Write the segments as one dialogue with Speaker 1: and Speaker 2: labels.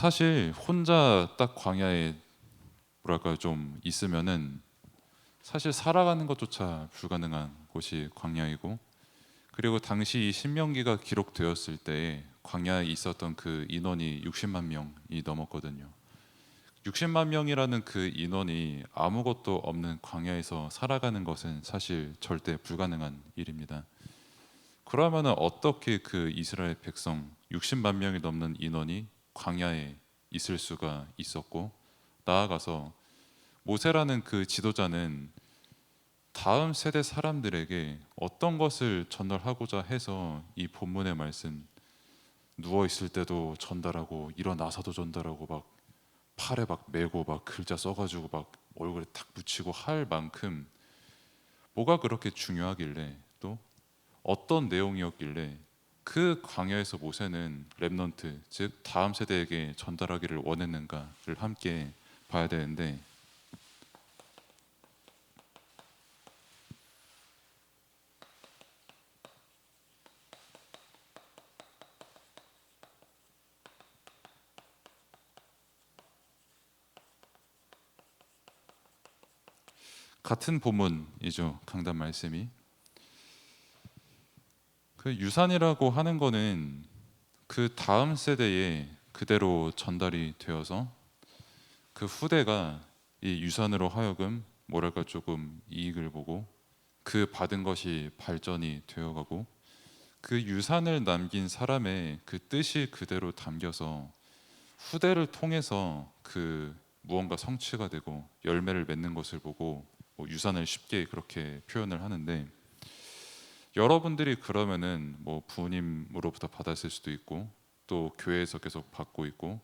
Speaker 1: 사실 혼자 딱 광야에 뭐랄까요 좀 있으면은 사실 살아가는 것조차 불가능한 곳이 광야이고, 그리고 당시 이 신명기가 기록되었을 때 광야에 있었던 그 인원이 60만 명이 넘었거든요. 60만 명이라는 그 인원이 아무것도 없는 광야에서 살아가는 것은 사실 절대 불가능한 일입니다. 그러면은 어떻게 그 이스라엘 백성 60만 명이 넘는 인원이 광야에 있을 수가 있었고, 나아가서 모세라는 그 지도자는 다음 세대 사람들에게 어떤 것을 전달하고자 해서 이 본문의 말씀, 누워 있을 때도 전달하고 일어나서도 전달하고 막 팔에 막 메고 막 글자 써가지고 막 얼굴에 탁 붙이고 할 만큼 뭐가 그렇게 중요하길래, 또 어떤 내용이었길래 그 광야에서 모세는 렘넌트, 즉 다음 세대에게 전달하기를 원했는가를 함께 봐야 되는데, 같은 본문이죠. 강단 말씀이 그 유산이라고 하는 거는 그 다음 세대에 그대로 전달이 되어서 그 후대가 이 유산으로 하여금 뭐랄까 조금 이익을 보고 그 받은 것이 발전이 되어가고, 그 유산을 남긴 사람의 그 뜻이 그대로 담겨서 후대를 통해서 그 무언가 성취가 되고 열매를 맺는 것을 보고 뭐 유산을 쉽게 그렇게 표현을 하는데, 여러분들이 그러면은 뭐 부모님으로부터 받았을 수도 있고 또 교회에서 계속 받고 있고,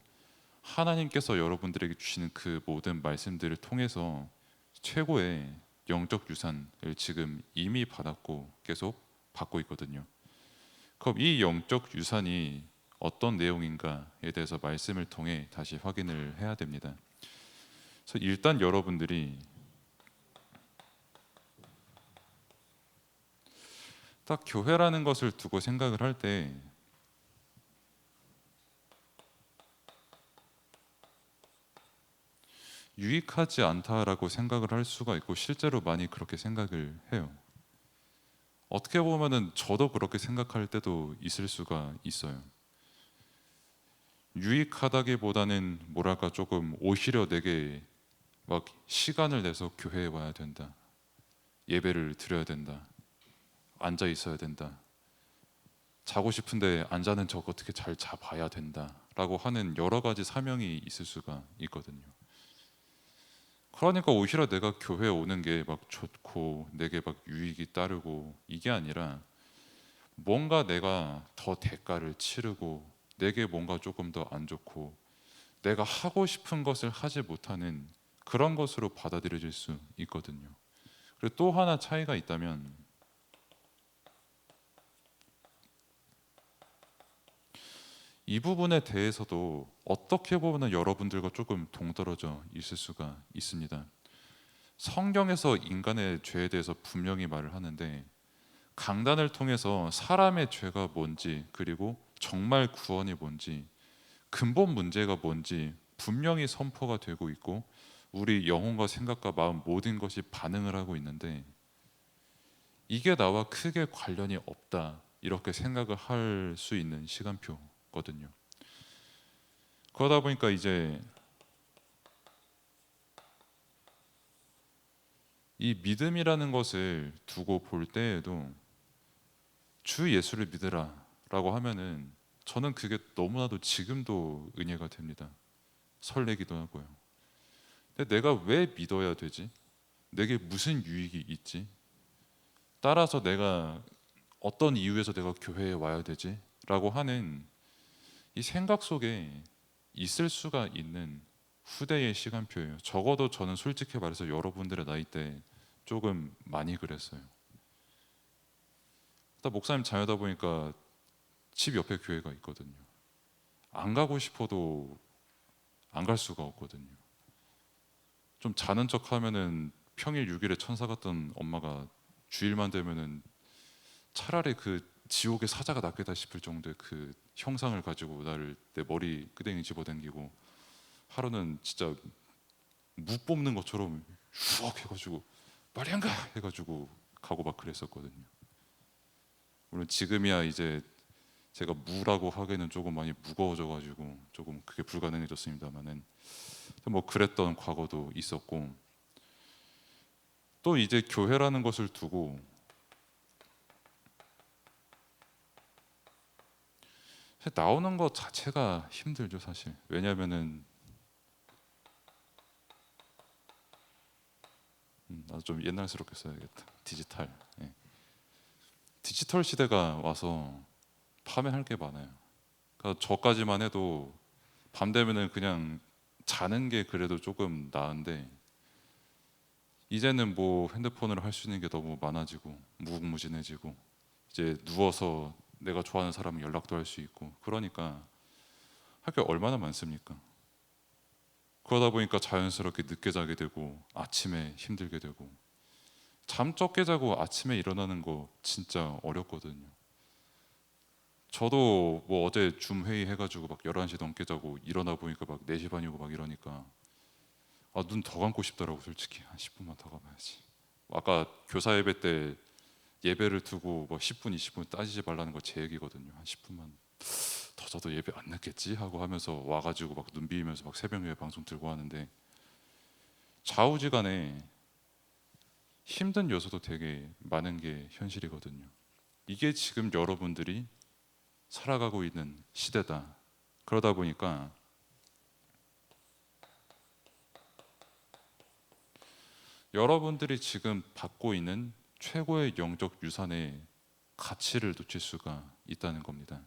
Speaker 1: 하나님께서 여러분들에게 주시는 그 모든 말씀들을 통해서 최고의 영적 유산을 지금 이미 받았고 계속 받고 있거든요. 그럼 이 영적 유산이 어떤 내용인가에 대해서 말씀을 통해 다시 확인을 해야 됩니다. 그래서 일단 여러분들이 딱 교회라는 것을 두고 생각을 할 때 유익하지 않다라고 생각을 할 수가 있고, 실제로 많이 그렇게 생각을 해요. 어떻게 보면은 저도 그렇게 생각할 때도 있을 수가 있어요. 유익하다기보다는 뭐랄까 조금 오히려 내게 막 시간을 내서 교회에 와야 된다, 예배를 드려야 된다, 앉아 있어야 된다, 자고 싶은데 안 자는 척 어떻게 잘 자봐야 된다라고 하는 여러 가지 사명이 있을 수가 있거든요. 그러니까 오히려 내가 교회에 오는 게 막 좋고 내게 막 유익이 따르고 이게 아니라, 뭔가 내가 더 대가를 치르고 내게 뭔가 조금 더 안 좋고 내가 하고 싶은 것을 하지 못하는 그런 것으로 받아들여질 수 있거든요. 그리고 또 하나 차이가 있다면, 이 부분에 대해서도 어떻게 보면 여러분들과 조금 동떨어져 있을 수가 있습니다. 성경에서 인간의 죄에 대해서 분명히 말을 하는데, 강단을 통해서 사람의 죄가 뭔지, 그리고 정말 구원이 뭔지, 근본 문제가 뭔지 분명히 선포가 되고 있고, 우리 영혼과 생각과 마음 모든 것이 반응을 하고 있는데, 이게 나와 크게 관련이 없다 이렇게 생각을 할 수 있는 시간표거든요. 그러다 보니까 이제 이 믿음이라는 것을 두고 볼 때에도 주 예수를 믿으라 라고 하면은 저는 그게 너무나도 지금도 은혜가 됩니다. 설레기도 하고요. 근데 내가 왜 믿어야 되지? 내게 무슨 유익이 있지? 따라서 내가 어떤 이유에서 내가 교회에 와야 되지? 라고 하는 이 생각 속에 있을 수가 있는 후대의 시간표예요. 적어도 저는 솔직히 말해서 여러분들의 나이 때 조금 많이 그랬어요. 딱 목사님 자녀다 보니까 집 옆에 교회가 있거든요. 안 가고 싶어도 안 갈 수가 없거든요. 좀 자는 척 하면은 평일 6일에 천사 같던 엄마가 주일만 되면은 차라리 그 지옥의 사자가 낫겠다 싶을 정도의 그 형상을 가지고 나를 내 머리 끄댕이 집어당기고, 하루는 진짜 무 뽑는 것처럼 슈억 해가지고 말이 안 가 해가지고 가고 막 그랬었거든요. 물론 지금이야 이제 제가 무라고 하기에는 조금 많이 무거워져가지고 조금 그게 불가능해졌습니다만은, 뭐 그랬던 과거도 있었고, 또 이제 교회라는 것을 두고 나오는 것 자체가 힘들죠 사실. 왜냐하면은 나도 좀 옛날스럽게 써야겠다. 디지털. 예. 디지털 시대가 와서 판매할 게 많아요. 그러니까 저까지만 해도 밤 되면은 그냥 자는 게 그래도 조금 나은데, 이제는 뭐 핸드폰으로 할 수 있는 게 너무 많아지고 무궁무진해지고, 이제 누워서 내가 좋아하는 사람 연락도 할 수 있고, 그러니까 할 게 얼마나 많습니까? 그러다 보니까 자연스럽게 늦게 자게 되고 아침에 힘들게 되고, 잠 적게 자고 아침에 일어나는 거 진짜 어렵거든요. 저도 뭐 어제 줌 회의 해가지고 막 11시 넘게 자고 일어나 보니까 막 4시 반이고 막 이러니까 눈 더 감고 싶더라고. 솔직히 한 10분만 더 감아야지. 아까 교사 예배 때 예배를 두고 뭐 10분 20분 따지지 말라는 거 제 얘기거든요. 한 10분만 더 자도 예배 안 늦겠지 하고 하면서 와가지고 막 눈 비비면서 막 새벽 예배 방송 들고 하는데, 좌우지간에 힘든 요소도 되게 많은 게 현실이거든요. 이게 지금 여러분들이 살아가고 있는 시대다. 그러다 보니까 여러분들이 지금 받고 있는 최고의 영적 유산의 가치를 놓칠 수가 있다는 겁니다.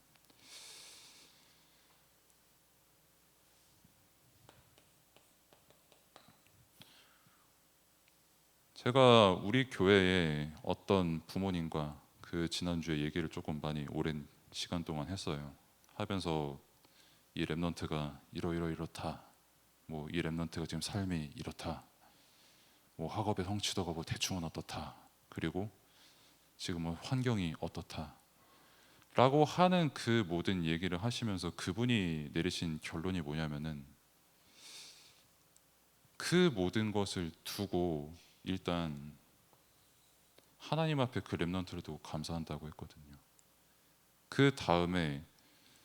Speaker 1: 제가 우리 교회에 어떤 부모님과 그 지난주에 얘기를 조금 많이 오랜 시간 동안 했어요. 하면서 이 랩넌트가 이렇다. 뭐 이 랩넌트가 지금 삶이 이렇다. 뭐 학업의 성취도가 뭐 대충은 어떻다. 그리고 지금은 환경이 어떻다. 라고 하는 그 모든 얘기를 하시면서 그분이 내리신 결론이 뭐냐면은, 그 모든 것을 두고 일단 하나님 앞에 그 랩넌트를 두고 감사한다고 했거든요. 그 다음에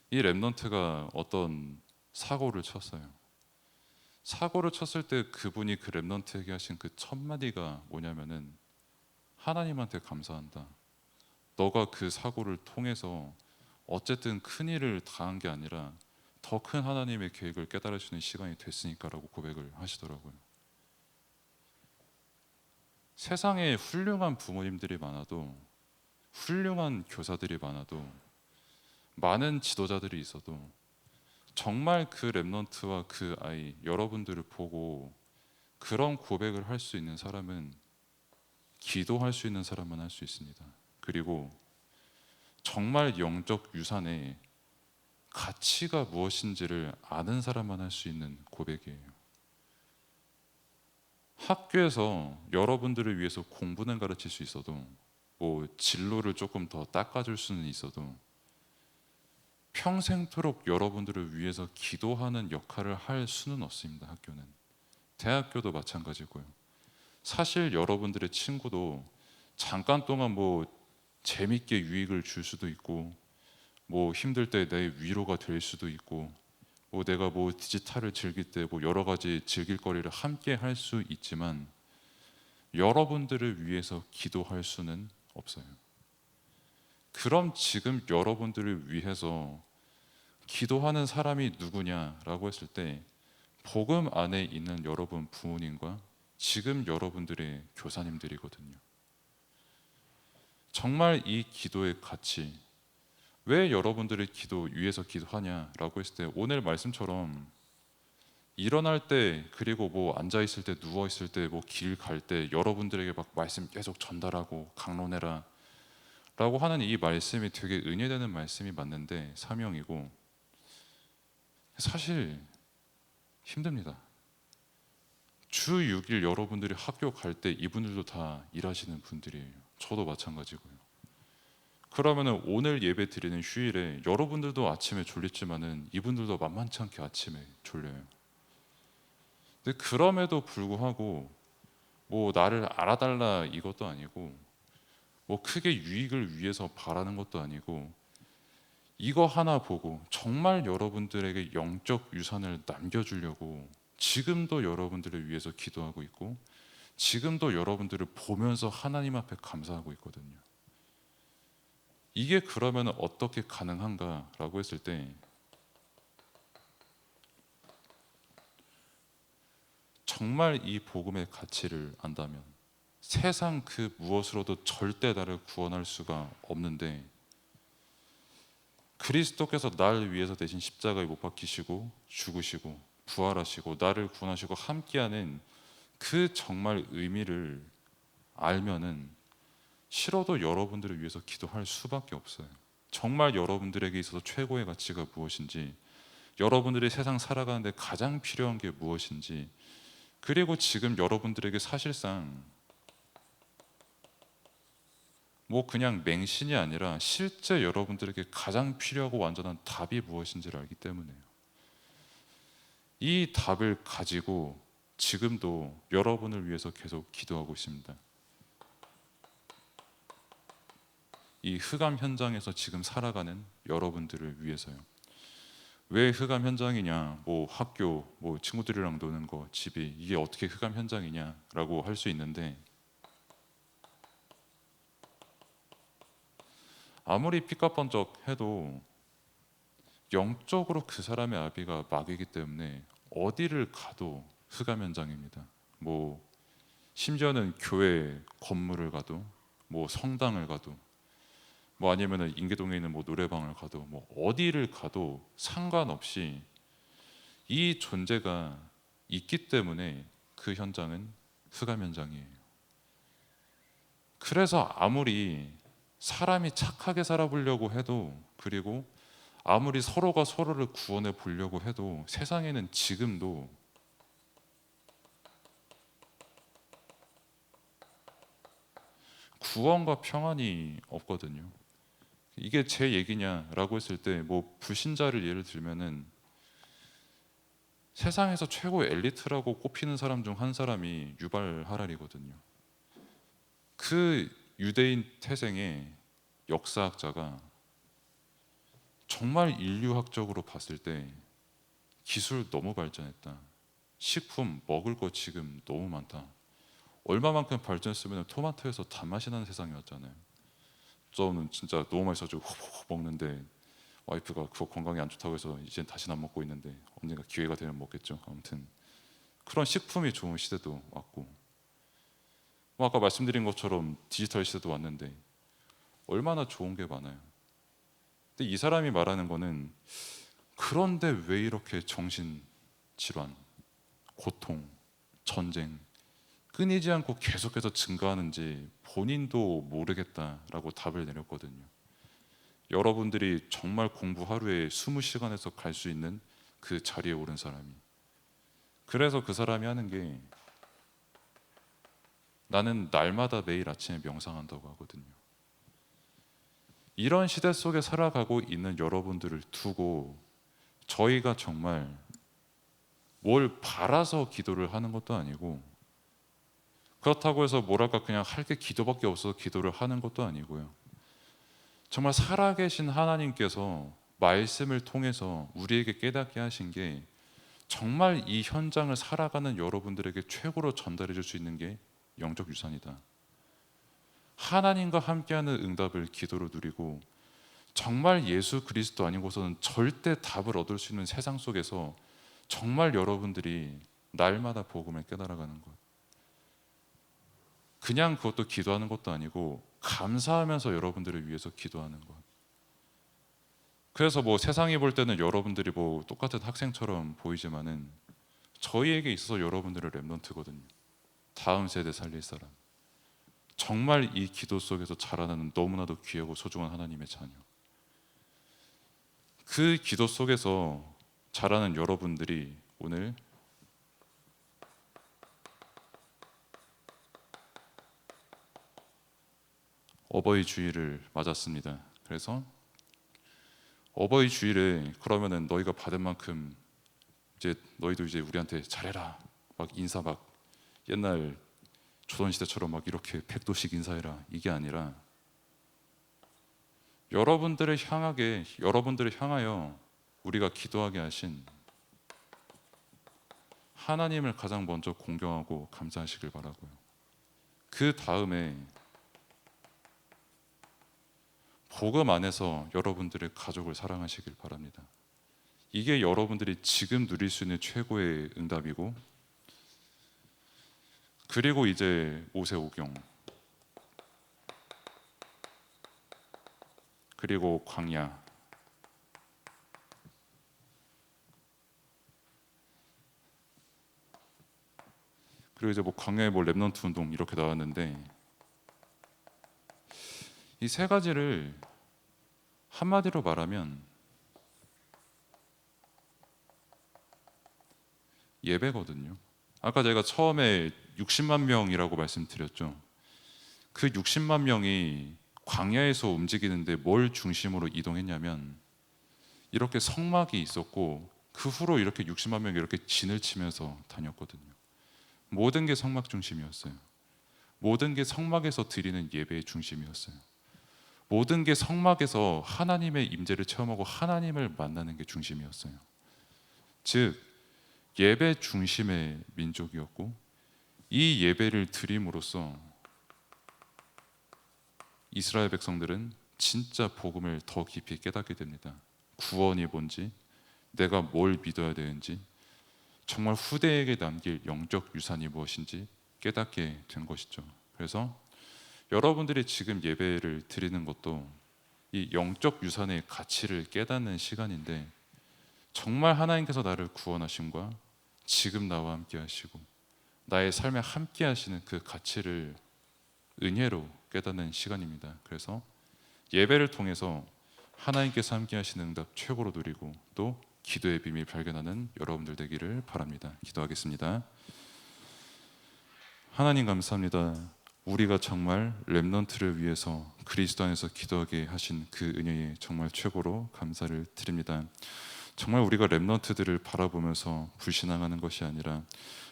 Speaker 1: 이 랩넌트가 어떤 사고를 쳤어요. 사고를 쳤을 때 그분이 그 랩넌트에게 하신 그 첫 마디가 뭐냐면은, 하나님한테 감사한다. 너가 그 사고를 통해서 어쨌든 큰 일을 당한 게 아니라 더 큰 하나님의 계획을 깨달을 수 있는 시간이 됐으니까라고 고백을 하시더라고요. 세상에 훌륭한 부모님들이 많아도, 훌륭한 교사들이 많아도, 많은 지도자들이 있어도, 정말 그 랩넌트와 그 아이 여러분들을 보고 그런 고백을 할 수 있는 사람은 기도할 수 있는 사람만 할 수 있습니다. 그리고 정말 영적 유산의 가치가 무엇인지를 아는 사람만 할 수 있는 고백이에요. 학교에서 여러분들을 위해서 공부는 가르칠 수 있어도, 뭐 진로를 조금 더 닦아줄 수는 있어도, 평생토록 여러분들을 위해서 기도하는 역할을 할 수는 없습니다. 학교는. 대학교도 마찬가지고요. 사실 여러분들의 친구도 잠깐 동안 뭐 재밌게 유익을 줄 수도 있고, 뭐 힘들 때 내 위로가 될 수도 있고, 뭐 내가 뭐 디지털을 즐길 때 뭐 여러 가지 즐길 거리를 함께 할 수 있지만, 여러분들을 위해서 기도할 수는 없어요. 그럼 지금 여러분들을 위해서 기도하는 사람이 누구냐라고 했을 때, 복음 안에 있는 여러분 부모님과 지금 여러분들의 교사님들이거든요. 정말 이 기도의 가치, 왜 여러분들의 기도 위해서 기도하냐라고 했을 때, 오늘 말씀처럼 일어날 때, 그리고 뭐 앉아 있을 때, 누워 있을 때, 뭐 길 갈 때 여러분들에게 막 말씀 계속 전달하고 강론해라 라고 하는 이 말씀이 되게 은혜되는 말씀이 맞는데 사명이고, 사실 힘듭니다. 주 6일 여러분들이 학교 갈 때 이분들도 다 일하시는 분들이에요. 저도 마찬가지고요. 그러면은 오늘 예배 드리는 휴일에 여러분들도 아침에 졸렸지만은 이분들도 만만치 않게 아침에 졸려요. 근데 그럼에도 불구하고 뭐 나를 알아달라 이것도 아니고 뭐 크게 유익을 위해서 바라는 것도 아니고 이거 하나 보고 정말 여러분들에게 영적 유산을 남겨주려고 지금도 여러분들을 위해서 기도하고 있고 지금도 여러분들을 보면서 하나님 앞에 감사하고 있거든요. 이게 그러면 어떻게 가능한가라고 했을 때 정말 이 복음의 가치를 안다면 세상 그 무엇으로도 절대 나를 구원할 수가 없는데 그리스도께서 나를 위해서 대신 십자가에 못 박히시고 죽으시고 부활하시고 나를 구원하시고 함께하는 그 정말 의미를 알면은 싫어도 여러분들을 위해서 기도할 수밖에 없어요. 정말 여러분들에게 있어서 최고의 가치가 무엇인지, 여러분들이 세상 살아가는데 가장 필요한 게 무엇인지, 그리고 지금 여러분들에게 사실상 뭐 그냥 맹신이 아니라 실제 여러분들에게 가장 필요하고 완전한 답이 무엇인지를 알기 때문에요. 이 답을 가지고 지금도 여러분을 위해서 계속 기도하고 있습니다. 이 흑암 현장에서 지금 살아가는 여러분들을 위해서요. 왜 흑암 현장이냐? 뭐 학교, 뭐 친구들이랑 노는 거, 집이 이게 어떻게 흑암 현장이냐라고 할 수 있는데 아무리 삐까뻔쩍 해도 영적으로 그 사람의 아비가 막이기 때문에 어디를 가도 흑암 현장입니다. 뭐 심지어는 교회 건물을 가도 뭐 성당을 가도 뭐 아니면은 인계동에 있는 뭐 노래방을 가도 뭐 어디를 가도 상관없이 이 존재가 있기 때문에 그 현장은 흑암 현장이에요. 그래서 아무리 사람이 착하게 살아보려고 해도 그리고 아무리 서로가 서로를 구원해 보려고 해도 세상에는 지금도 구원과 평안이 없거든요. 이게 제 얘기냐라고 했을 때 뭐 불신자를 예를 들면은 세상에서 최고 엘리트라고 꼽히는 사람 중 한 사람이 유발 하랄이거든요. 그 유대인 태생의 역사학자가 정말 인류학적으로 봤을 때 기술 너무 발전했다. 식품 먹을 거 지금 너무 많다. 얼마만큼 발전했으면 토마토에서 단맛이 나는 세상이 왔잖아요. 저는 진짜 너무 맛있어가지고 훅훅 먹는데 와이프가 그거 건강에 안 좋다고 해서 이젠 다시는 안 먹고 있는데 언젠가 기회가 되면 먹겠죠. 아무튼 그런 식품이 좋은 시대도 왔고 뭐 아까 말씀드린 것처럼 디지털 시대도 왔는데 얼마나 좋은 게 많아요. 근데 이 사람이 말하는 거는 그런데 왜 이렇게 정신질환, 고통, 전쟁 끊이지 않고 계속해서 증가하는지 본인도 모르겠다라고 답을 내렸거든요. 여러분들이 정말 공부 하루에 20시간에서 갈 수 있는 그 자리에 오른 사람이 그래서 그 사람이 하는 게 나는 날마다 매일 아침에 명상한다고 하거든요. 이런 시대 속에 살아가고 있는 여러분들을 두고 저희가 정말 뭘 바라서 기도를 하는 것도 아니고 그렇다고 해서 뭐랄까 그냥 할 게 기도밖에 없어서 기도를 하는 것도 아니고요. 정말 살아계신 하나님께서 말씀을 통해서 우리에게 깨닫게 하신 게 정말 이 현장을 살아가는 여러분들에게 최고로 전달해 줄 수 있는 게 영적 유산이다. 하나님과 함께하는 응답을 기도로 누리고 정말 예수 그리스도 아니고서는 절대 답을 얻을 수 있는 세상 속에서 정말 여러분들이 날마다 복음을 깨달아가는 것. 그냥 그것도 기도하는 것도 아니고 감사하면서 여러분들을 위해서 기도하는 것. 그래서 뭐 세상이 볼 때는 여러분들이 뭐 똑같은 학생처럼 보이지만은 저희에게 있어서 여러분들은 렘넌트거든요. 다음 세대 살릴 사람. 정말 이 기도 속에서 자라나는 너무나도 귀하고 소중한 하나님의 자녀. 그 기도 속에서 자라는 여러분들이 오늘 어버이 주일을 맞았습니다. 그래서 어버이 주일에 그러면은 너희가 받은 만큼 이제 너희도 이제 우리한테 잘해라, 막 인사 막 옛날 조선시대처럼 막 이렇게 100도씩 인사해라, 이게 아니라 여러분들을 향하여 우리가 기도하게 하신 하나님을 가장 먼저 공경하고 감사하시길 바라고요. 그 다음에 복음 안에서 여러분들의 가족을 사랑하시길 바랍니다. 이게 여러분들이 지금 누릴 수 있는 최고의 응답이고, 그리고 이제 모세오경, 그리고 광야, 그리고 이제 뭐 광야에 뭐 렘넌트 운동 이렇게 나왔는데, 이 세 가지를 한마디로 말하면 예배거든요. 아까 제가 처음에 60만 명이라고 말씀드렸죠. 그 60만 명이 광야에서 움직이는데 뭘 중심으로 이동했냐면, 이렇게 성막이 있었고 그 후로 이렇게 60만 명이 이렇게 진을 치면서 다녔거든요. 모든 게 성막 중심이었어요. 모든 게 성막에서 드리는 예배의 중심이었어요. 모든 게 성막에서 하나님의 임재를 체험하고 하나님을 만나는 게 중심이었어요. 즉 예배 중심의 민족이었고, 이 예배를 드림으로써 이스라엘 백성들은 진짜 복음을 더 깊이 깨닫게 됩니다. 구원이 뭔지, 내가 뭘 믿어야 되는지, 정말 후대에게 남길 영적 유산이 무엇인지 깨닫게 된 것이죠. 그래서 여러분들이 지금 예배를 드리는 것도 이 영적 유산의 가치를 깨닫는 시간인데, 정말 하나님께서 나를 구원하심과 지금 나와 함께 하시고 나의 삶에 함께 하시는 그 가치를 은혜로 깨닫는 시간입니다. 그래서 예배를 통해서 하나님께서 함께 하시는 응답 최고로 누리고 또 기도의 비밀 발견하는 여러분들 되기를 바랍니다. 기도하겠습니다. 하나님 감사합니다. 우리가 정말 렘넌트를 위해서 그리스도 안에서 기도하게 하신 그 은혜에 정말 최고로 감사를 드립니다. 정말 우리가 렘넌트들을 바라보면서 불신앙하는 것이 아니라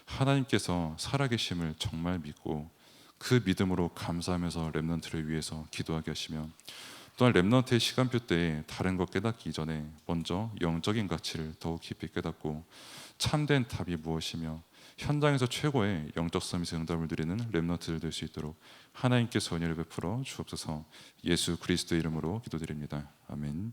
Speaker 1: 하나님께서 살아계심을 정말 믿고 그 믿음으로 감사하면서 렘넌트를 위해서 기도하게 하시며, 또한 렘넌트의 시간표 때에 다른 것 깨닫기 이전에 먼저 영적인 가치를 더욱 깊이 깨닫고 참된 답이 무엇이며 현장에서 최고의 영적 서밋의 응답을 드리는 렘넌트들 될 수 있도록 하나님께서 은혜를 베풀어 주옵소서. 예수 그리스도의 이름으로 기도드립니다. 아멘.